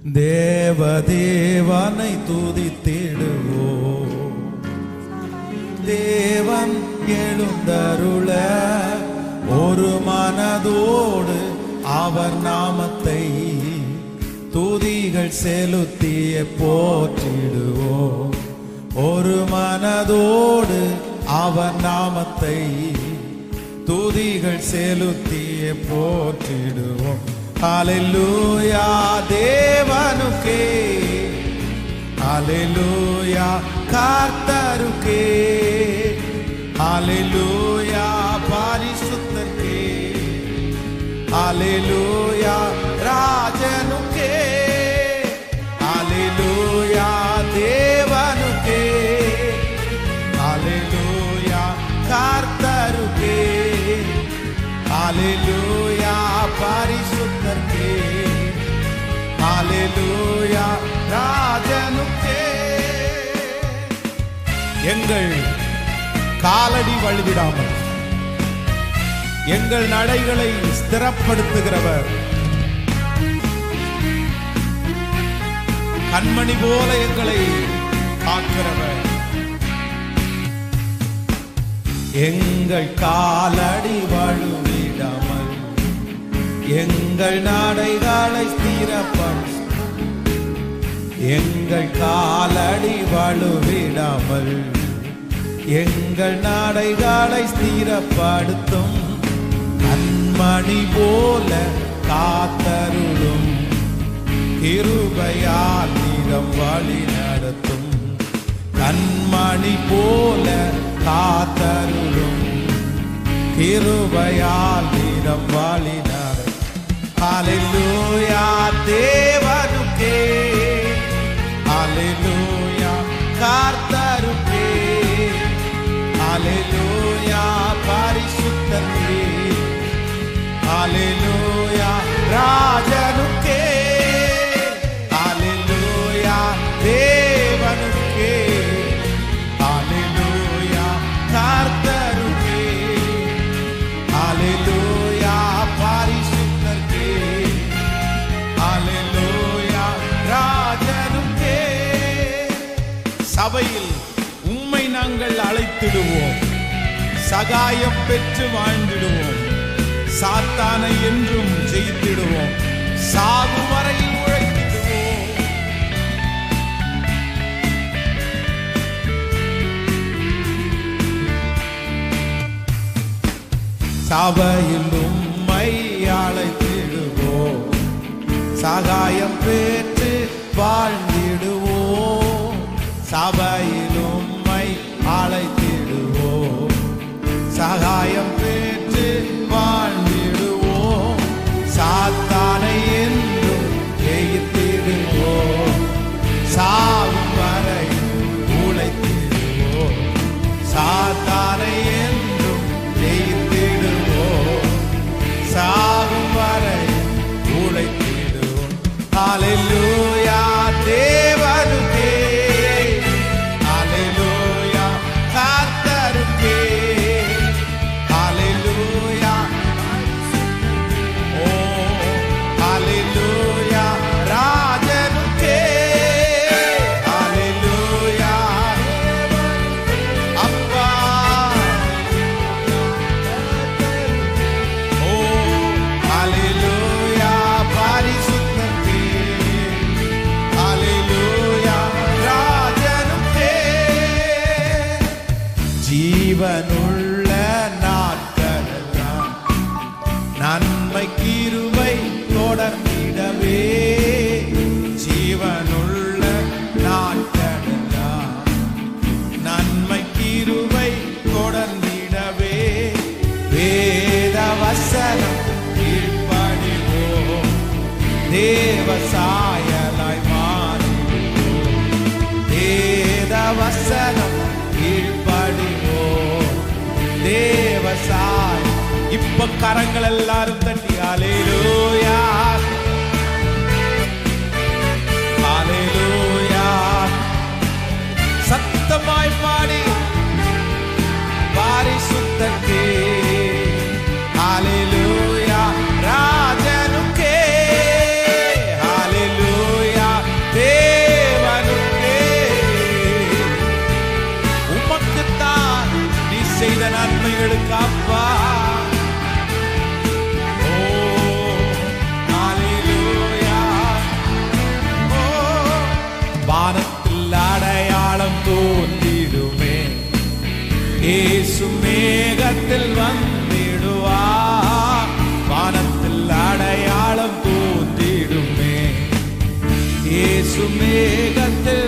தேவதேவனை துதித்திடுவோம். தேவன் எழுந்தருள ஒரு மனதோடு அவர் நாமத்தை துதிகள் செலுத்திய போற்றிடுவோம். ஒரு மனதோடு அவர் நாமத்தை துதிகள் செலுத்திய போற்றிடுவோம். ஹல்லேலூயா தேவனுக்கே, ஹல்லேலூயா கர்த்தருக்கே, ஹல்லேலூயா பரிசுத்தருக்கே, ஹல்லேலூயா ராஜனுக்கே, ஹல்லேலூயா தேவனுக்கே, ஹல்லேலூயா கர்த்தருக்கே, ஹல்லேலூயா பரிசுத்தருக்கே, ஹல்லேலூயா ராஜனுக்கே. எங்கள் காலடி வழுவிடாமல் எங்கள் நடைகளை ஸ்திரப்படுத்துகிறவர், கண்மணி போல எங்களை காக்கிறவர், எங்கள் காலடி வழுவிடாமல் எங்கள் நடைகளை ஸ்திரப்படுத்த, எங்கள் காலடி வழுவிடாமல் எங்கள் நடைகளை ஸ்திரப்படுத்தும், கண்மணி போல காத்தருளும், கிருபையால் நீரம் வழி நடத்தும், கண்மணி போல காத்தருளும், கிருபையால் நீரம் வழி நடத்தும். ஹல்லேலூயா தேவனுக்கே, ஹல்லேலூயா கர்த்தருக்கே, ஹல்லேலூயா பரிசுத்தருக்கே, ஹல்லேலூயா ராஜனுக்கே, ஹல்லேலூயா தேவனுக்கே, ஹல்லேலூயா கர்த்தருக்கே, ஹல்லேலூயா பரிசுத்தருக்கே, ஹல்லேலூயா ராஜனுக்கே. சபையில் உம்மை நாங்கள் அழைத்திடுவோம், சகாயம் பெற்று வாழ்ந்திடுவோம், சாத்தானை என்றும் ஜெயித்திடுவோம், சாகும் வரையில் உழைத்திடுவோம். சபையில் உம்மை அழைத்திடுவோம், சகாயம் பெற்று வாழ்ந்திடுவோம், சபையில் உம்மை அழைத்திடுவோம், சகாயம் பெற்று வாழ்ந்திடுவோம், சாத்தானை என்றும் ஜெயித்திடுவோம், சாகும் வரை உழைத்திடுவோம், சாத்தானை என்றும் ஜெயித்திடுவோம், சாகும் வரை உழைத்திடுவோம். ஹல்லேலூயா தேவனுக்கே, ஹல்லேலூயா கர்த்தருக்கே, ஹல்லேலூயா ஓ ஹல்லேலூயா ராஜனுக்கே, ஹல்லேலூயா அப்பா ஓ ஹல்லேலூயா பரிசுத்தருக்கே, ஹல்லேலூயா ராஜனுக்கே. ஜீவனுள்ள நாட்களெல்லாம் நன்மை கிருபை தொடர்ந்திடவே, ஜீவனுள்ள நாட்களெல்லாம் நன்மை கிருபை தொடர்ந்திடவே, வேத வசனம் கீழ்ப்படிவோம், தேவ சாயலாய் மாறுவோம், வேத வசனம் கீழ்ப்படிவோம், தேவ சாய். இப்ப கரங்கள் எல்லாரும் தட்டி ஹல்லேலூயா, ஹல்லேலூயா சத்தமாய் பாடி பரிசுத்தருக்கே, ஹல்லேலூயா ராஜனுக்கே, ஹல்லேலூயா எங்களுக்கு அப்பா. ஓ ஹalleluya. ஓ வானத்தில் அடையாளம் தோன்றிடுமே, இயேசு மேகத்தில் வந்திடுவார். வானத்தில் அடையாளம் தோன்றிடுமே, இயேசு மேகத்தில்